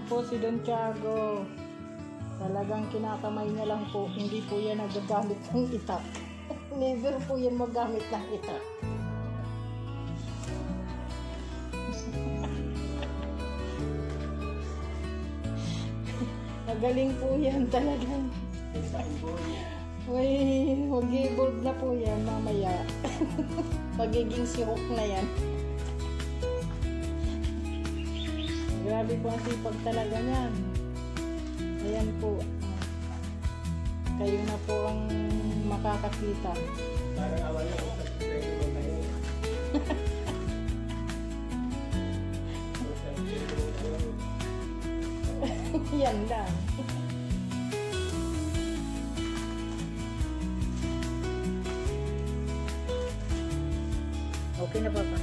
po si Don Tiago. Talagang kinakamay niya lang po. Hindi po yan nagagamit ng itak. Never po yan magamit ng itak. Magaling po yan talagang. Uy, mag-evolve na po yan mamaya. Magiging sihok na yan. Grabe po ang sipag talaga niyan. Ayan po. Kayo na po ang makakakita. Parang awan na ako sa pwede mo kayo. Yan lang. Okay na ba ba?